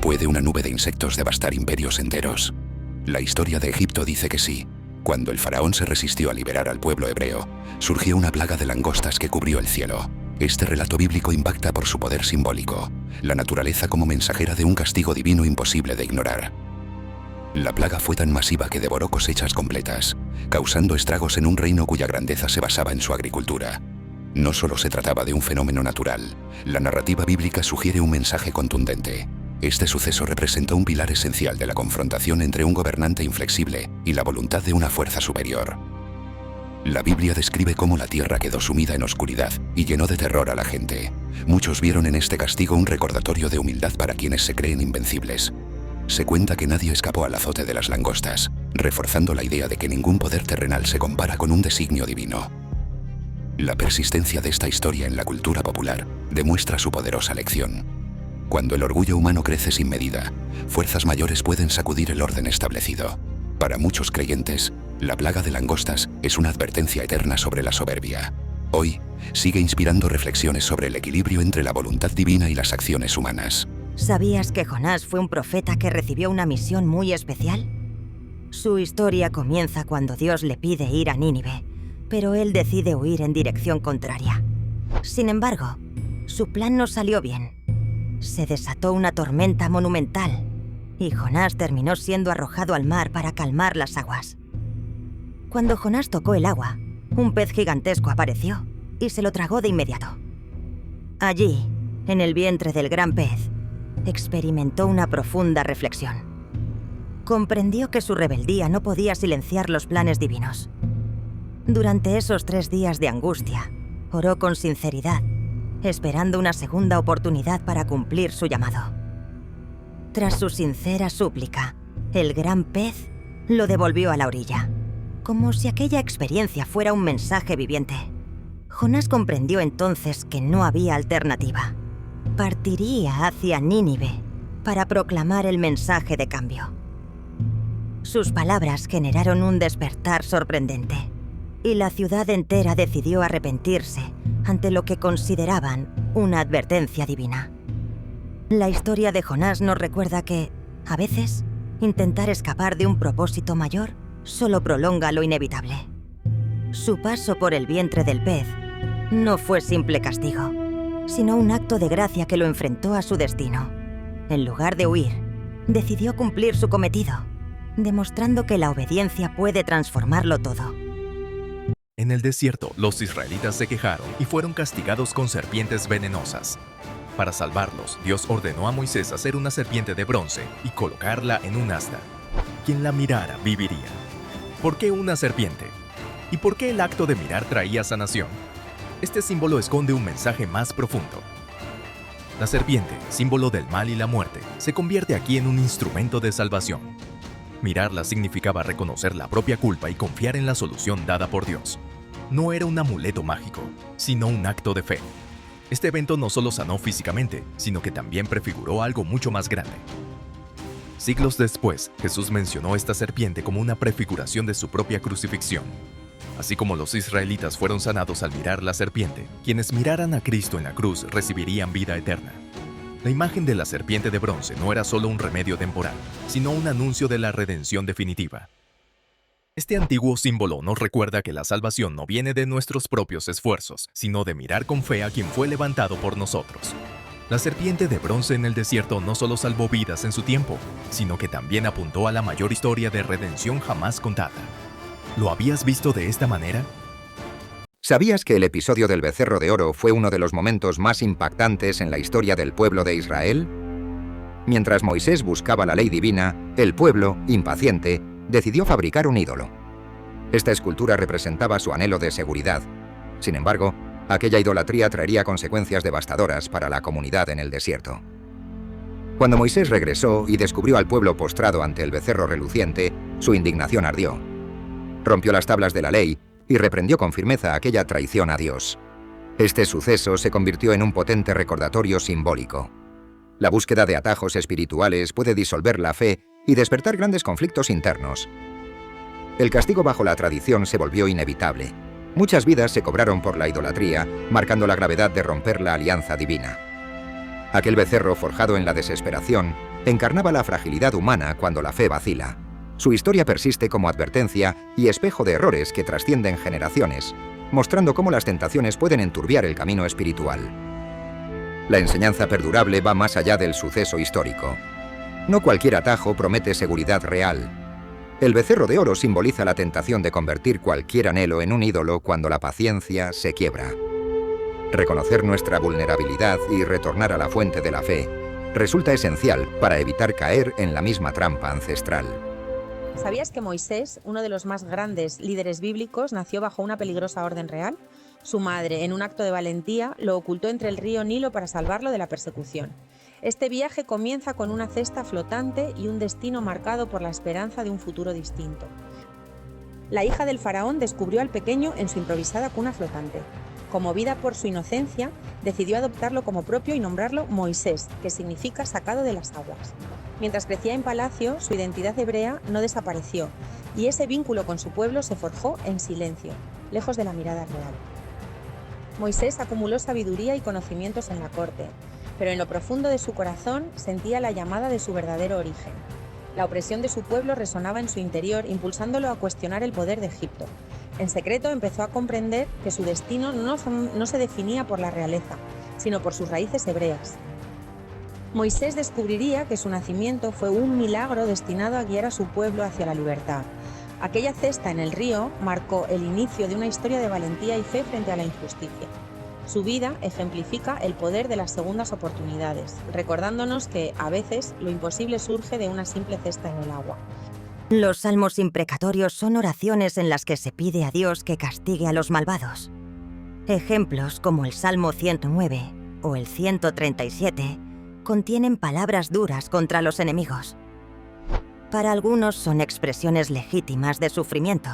¿Puede una nube de insectos devastar imperios enteros? La historia de Egipto dice que sí. Cuando el faraón se resistió a liberar al pueblo hebreo, surgió una plaga de langostas que cubrió el cielo. Este relato bíblico impacta por su poder simbólico, la naturaleza como mensajera de un castigo divino imposible de ignorar. La plaga fue tan masiva que devoró cosechas completas, causando estragos en un reino cuya grandeza se basaba en su agricultura. No solo se trataba de un fenómeno natural, la narrativa bíblica sugiere un mensaje contundente. Este suceso representó un pilar esencial de la confrontación entre un gobernante inflexible y la voluntad de una fuerza superior. La Biblia describe cómo la tierra quedó sumida en oscuridad y llenó de terror a la gente. Muchos vieron en este castigo un recordatorio de humildad para quienes se creen invencibles. Se cuenta que nadie escapó al azote de las langostas, reforzando la idea de que ningún poder terrenal se compara con un designio divino. La persistencia de esta historia en la cultura popular demuestra su poderosa lección. Cuando el orgullo humano crece sin medida, fuerzas mayores pueden sacudir el orden establecido. Para muchos creyentes, la plaga de langostas es una advertencia eterna sobre la soberbia. Hoy, sigue inspirando reflexiones sobre el equilibrio entre la voluntad divina y las acciones humanas. ¿Sabías que Jonás fue un profeta que recibió una misión muy especial? Su historia comienza cuando Dios le pide ir a Nínive, pero él decide huir en dirección contraria. Sin embargo, su plan no salió bien. Se desató una tormenta monumental y Jonás terminó siendo arrojado al mar para calmar las aguas. Cuando Jonás tocó el agua, un pez gigantesco apareció y se lo tragó de inmediato. Allí, en el vientre del gran pez, experimentó una profunda reflexión. Comprendió que su rebeldía no podía silenciar los planes divinos. Durante esos 3 días de angustia, oró con sinceridad, esperando una segunda oportunidad para cumplir su llamado. Tras su sincera súplica, el gran pez lo devolvió a la orilla, como si aquella experiencia fuera un mensaje viviente. Jonás comprendió entonces que no había alternativa. Partiría hacia Nínive para proclamar el mensaje de cambio. Sus palabras generaron un despertar sorprendente, y la ciudad entera decidió arrepentirse ante lo que consideraban una advertencia divina. La historia de Jonás nos recuerda que, a veces, intentar escapar de un propósito mayor solo prolonga lo inevitable. Su paso por el vientre del pez no fue simple castigo, sino un acto de gracia que lo enfrentó a su destino. En lugar de huir, decidió cumplir su cometido, demostrando que la obediencia puede transformarlo todo. En el desierto, los israelitas se quejaron y fueron castigados con serpientes venenosas. Para salvarlos, Dios ordenó a Moisés hacer una serpiente de bronce y colocarla en un asta. Quien la mirara viviría. ¿Por qué una serpiente? ¿Y por qué el acto de mirar traía sanación? Este símbolo esconde un mensaje más profundo. La serpiente, símbolo del mal y la muerte, se convierte aquí en un instrumento de salvación. Mirarla significaba reconocer la propia culpa y confiar en la solución dada por Dios. No era un amuleto mágico, sino un acto de fe. Este evento no solo sanó físicamente, sino que también prefiguró algo mucho más grande. Siglos después, Jesús mencionó esta serpiente como una prefiguración de su propia crucifixión. Así como los israelitas fueron sanados al mirar la serpiente, quienes miraran a Cristo en la cruz recibirían vida eterna. La imagen de la serpiente de bronce no era solo un remedio temporal, sino un anuncio de la redención definitiva. Este antiguo símbolo nos recuerda que la salvación no viene de nuestros propios esfuerzos, sino de mirar con fe a quien fue levantado por nosotros. La serpiente de bronce en el desierto no solo salvó vidas en su tiempo, sino que también apuntó a la mayor historia de redención jamás contada. ¿Lo habías visto de esta manera? ¿Sabías que el episodio del becerro de oro fue uno de los momentos más impactantes en la historia del pueblo de Israel? Mientras Moisés buscaba la ley divina, el pueblo, impaciente, decidió fabricar un ídolo. Esta escultura representaba su anhelo de seguridad. Sin embargo, aquella idolatría traería consecuencias devastadoras para la comunidad en el desierto. Cuando Moisés regresó y descubrió al pueblo postrado ante el becerro reluciente, su indignación ardió. Rompió las tablas de la ley y reprendió con firmeza aquella traición a Dios. Este suceso se convirtió en un potente recordatorio simbólico. La búsqueda de atajos espirituales puede disolver la fe y despertar grandes conflictos internos. El castigo bajo la tradición se volvió inevitable. Muchas vidas se cobraron por la idolatría, marcando la gravedad de romper la alianza divina. Aquel becerro forjado en la desesperación encarnaba la fragilidad humana cuando la fe vacila. Su historia persiste como advertencia y espejo de errores que trascienden generaciones, mostrando cómo las tentaciones pueden enturbiar el camino espiritual. La enseñanza perdurable va más allá del suceso histórico. No cualquier atajo promete seguridad real. El becerro de oro simboliza la tentación de convertir cualquier anhelo en un ídolo cuando la paciencia se quiebra. Reconocer nuestra vulnerabilidad y retornar a la fuente de la fe resulta esencial para evitar caer en la misma trampa ancestral. ¿Sabías que Moisés, uno de los más grandes líderes bíblicos, nació bajo una peligrosa orden real? Su madre, en un acto de valentía, lo ocultó entre el río Nilo para salvarlo de la persecución. Este viaje comienza con una cesta flotante y un destino marcado por la esperanza de un futuro distinto. La hija del faraón descubrió al pequeño en su improvisada cuna flotante. Conmovida por su inocencia, decidió adoptarlo como propio y nombrarlo Moisés, que significa sacado de las aguas. Mientras crecía en palacio, su identidad hebrea no desapareció, y ese vínculo con su pueblo se forjó en silencio, lejos de la mirada real. Moisés acumuló sabiduría y conocimientos en la corte, pero en lo profundo de su corazón sentía la llamada de su verdadero origen. La opresión de su pueblo resonaba en su interior, impulsándolo a cuestionar el poder de Egipto. En secreto empezó a comprender que su destino no se definía por la realeza, sino por sus raíces hebreas. Moisés descubriría que su nacimiento fue un milagro destinado a guiar a su pueblo hacia la libertad. Aquella cesta en el río marcó el inicio de una historia de valentía y fe frente a la injusticia. Su vida ejemplifica el poder de las segundas oportunidades, recordándonos que, a veces, lo imposible surge de una simple cesta en el agua. Los salmos imprecatorios son oraciones en las que se pide a Dios que castigue a los malvados. Ejemplos como el Salmo 109 o el 137 contienen palabras duras contra los enemigos. Para algunos son expresiones legítimas de sufrimiento.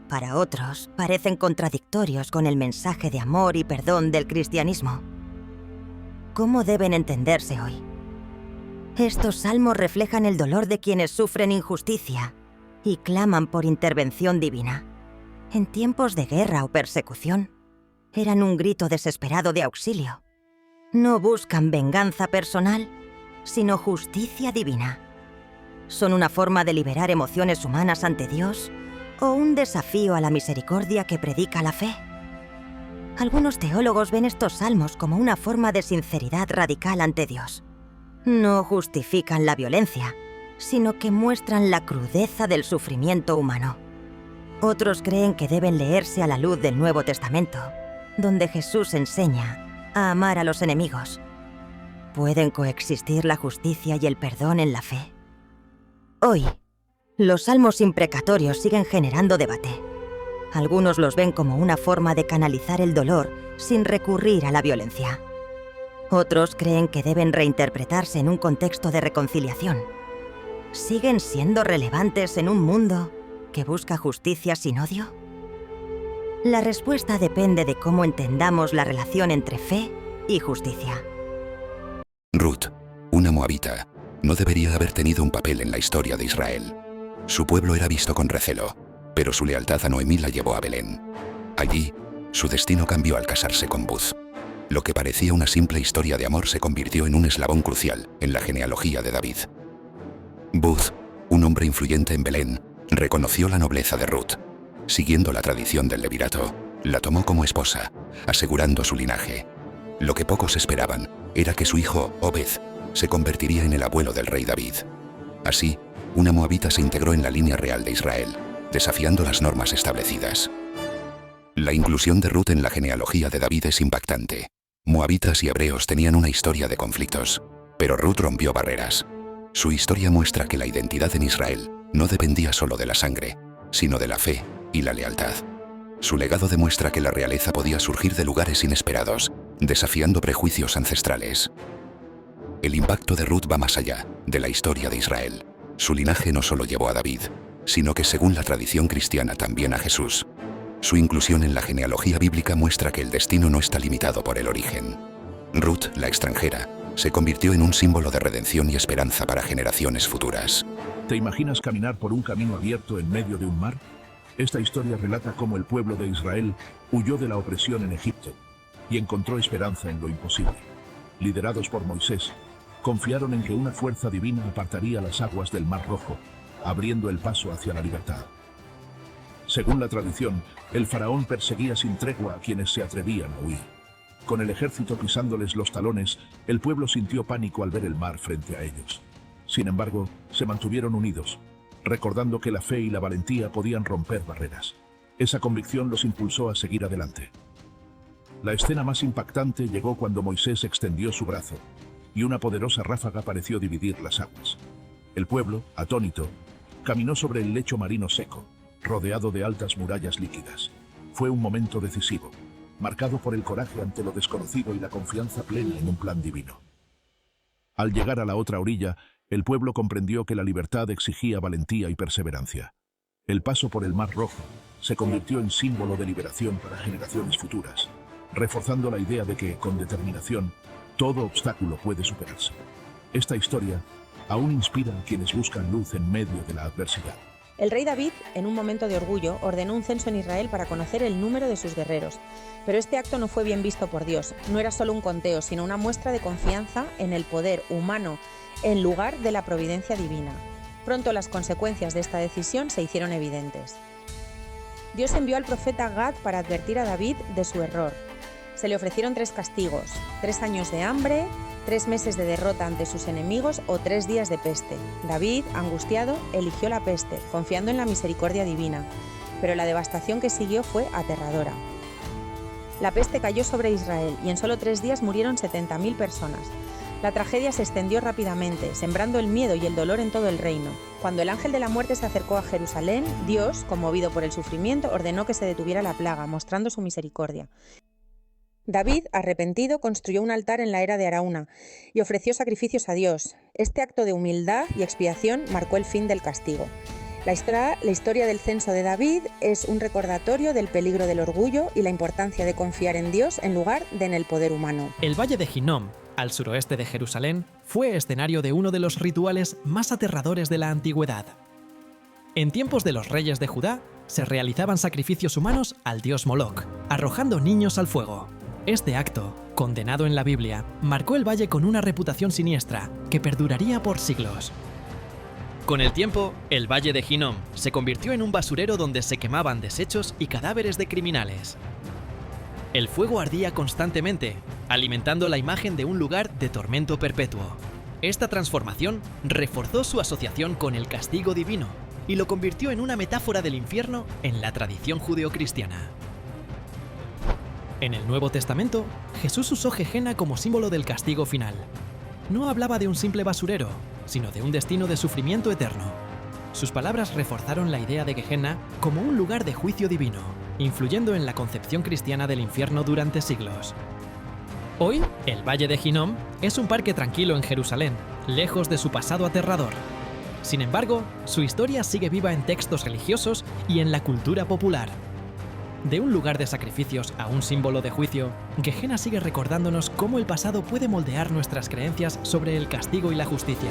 Para otros parecen contradictorios con el mensaje de amor y perdón del cristianismo. ¿Cómo deben entenderse hoy? Estos salmos reflejan el dolor de quienes sufren injusticia y claman por intervención divina. En tiempos de guerra o persecución, eran un grito desesperado de auxilio. No buscan venganza personal, sino justicia divina. Son una forma de liberar emociones humanas ante Dios o un desafío a la misericordia que predica la fe. Algunos teólogos ven estos salmos como una forma de sinceridad radical ante Dios. No justifican la violencia, sino que muestran la crudeza del sufrimiento humano. Otros creen que deben leerse a la luz del Nuevo Testamento, donde Jesús enseña a amar a los enemigos. ¿Pueden coexistir la justicia y el perdón en la fe? Hoy, los salmos imprecatorios siguen generando debate. Algunos los ven como una forma de canalizar el dolor sin recurrir a la violencia. Otros creen que deben reinterpretarse en un contexto de reconciliación. ¿Siguen siendo relevantes en un mundo que busca justicia sin odio? La respuesta depende de cómo entendamos la relación entre fe y justicia. Ruth, una moabita, no debería haber tenido un papel en la historia de Israel. Su pueblo era visto con recelo, pero su lealtad a Noemí la llevó a Belén. Allí, su destino cambió al casarse con Buz. Lo que parecía una simple historia de amor se convirtió en un eslabón crucial en la genealogía de David. Buz, un hombre influyente en Belén, reconoció la nobleza de Ruth. Siguiendo la tradición del levirato, la tomó como esposa, asegurando su linaje. Lo que pocos esperaban era que su hijo, Obed, se convertiría en el abuelo del rey David. Así, una moabita se integró en la línea real de Israel, desafiando las normas establecidas. La inclusión de Ruth en la genealogía de David es impactante. Moabitas y hebreos tenían una historia de conflictos, pero Ruth rompió barreras. Su historia muestra que la identidad en Israel no dependía solo de la sangre, sino de la fe y la lealtad. Su legado demuestra que la realeza podía surgir de lugares inesperados, desafiando prejuicios ancestrales. El impacto de Ruth va más allá de la historia de Israel. Su linaje no solo llevó a David, sino que según la tradición cristiana también a Jesús. Su inclusión en la genealogía bíblica muestra que el destino no está limitado por el origen. Ruth, la extranjera, se convirtió en un símbolo de redención y esperanza para generaciones futuras. ¿Te imaginas caminar por un camino abierto en medio de un mar? Esta historia relata cómo el pueblo de Israel huyó de la opresión en Egipto y encontró esperanza en lo imposible. Liderados por Moisés, Confiaron en que una fuerza divina apartaría las aguas del Mar Rojo, abriendo el paso hacia la libertad. Según la tradición, el faraón perseguía sin tregua a quienes se atrevían a huir. Con el ejército pisándoles los talones, el pueblo sintió pánico al ver el mar frente a ellos. Sin embargo, se mantuvieron unidos, recordando que la fe y la valentía podían romper barreras. Esa convicción los impulsó a seguir adelante. La escena más impactante llegó cuando Moisés extendió su brazo, y una poderosa ráfaga pareció dividir las aguas. El pueblo, atónito, caminó sobre el lecho marino seco, rodeado de altas murallas líquidas. Fue un momento decisivo, marcado por el coraje ante lo desconocido y la confianza plena en un plan divino. Al llegar a la otra orilla, el pueblo comprendió que la libertad exigía valentía y perseverancia. El paso por el Mar Rojo se convirtió en símbolo de liberación para generaciones futuras, reforzando la idea de que, con determinación, todo obstáculo puede superarse. Esta historia aún inspira a quienes buscan luz en medio de la adversidad. El rey David, en un momento de orgullo, ordenó un censo en Israel para conocer el número de sus guerreros. Pero este acto no fue bien visto por Dios. No era solo un conteo, sino una muestra de confianza en el poder humano en lugar de la providencia divina. Pronto las consecuencias de esta decisión se hicieron evidentes. Dios envió al profeta Gad para advertir a David de su error. Se le ofrecieron 3 castigos: 3 años de hambre, 3 meses de derrota ante sus enemigos o 3 días de peste. David, angustiado, eligió la peste, confiando en la misericordia divina, pero la devastación que siguió fue aterradora. La peste cayó sobre Israel y en solo 3 días murieron 70.000 personas. La tragedia se extendió rápidamente, sembrando el miedo y el dolor en todo el reino. Cuando el ángel de la muerte se acercó a Jerusalén, Dios, conmovido por el sufrimiento, ordenó que se detuviera la plaga, mostrando su misericordia. David, arrepentido, construyó un altar en la era de Arauna y ofreció sacrificios a Dios. Este acto de humildad y expiación marcó el fin del castigo. La historia del censo de David es un recordatorio del peligro del orgullo y la importancia de confiar en Dios en lugar de en el poder humano. El Valle de Hinnom, al suroeste de Jerusalén, fue escenario de uno de los rituales más aterradores de la antigüedad. En tiempos de los reyes de Judá, se realizaban sacrificios humanos al dios Moloch, arrojando niños al fuego. Este acto, condenado en la Biblia, marcó el valle con una reputación siniestra que perduraría por siglos. Con el tiempo, el Valle de Hinnom se convirtió en un basurero donde se quemaban desechos y cadáveres de criminales. El fuego ardía constantemente, alimentando la imagen de un lugar de tormento perpetuo. Esta transformación reforzó su asociación con el castigo divino y lo convirtió en una metáfora del infierno en la tradición judeocristiana. En el Nuevo Testamento, Jesús usó Gehenna como símbolo del castigo final. No hablaba de un simple basurero, sino de un destino de sufrimiento eterno. Sus palabras reforzaron la idea de Gehenna como un lugar de juicio divino, influyendo en la concepción cristiana del infierno durante siglos. Hoy, el Valle de Hinnom es un parque tranquilo en Jerusalén, lejos de su pasado aterrador. Sin embargo, su historia sigue viva en textos religiosos y en la cultura popular. De un lugar de sacrificios a un símbolo de juicio, Gehenna sigue recordándonos cómo el pasado puede moldear nuestras creencias sobre el castigo y la justicia.